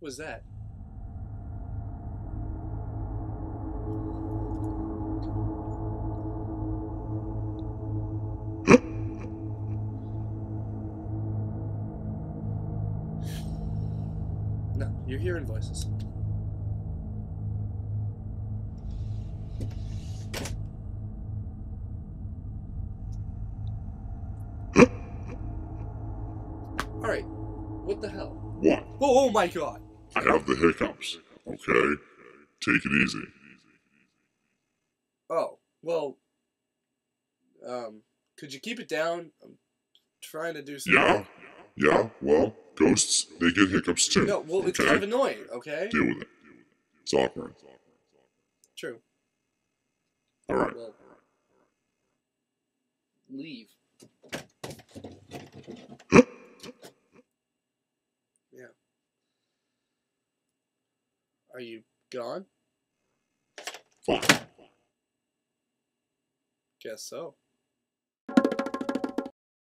Was that? No, you're hearing voices. Alright, what the hell? What? Oh my god! I have the hiccups, okay? Take it easy. Oh, well, could you keep it down? I'm trying to do something. Yeah? Yeah, well, ghosts, they get hiccups too. No, well, it's okay? kind of annoying, okay? Deal with it. It's awkward. True. Alright. Well, leave. Yeah. Are you gone? Fine. Guess so.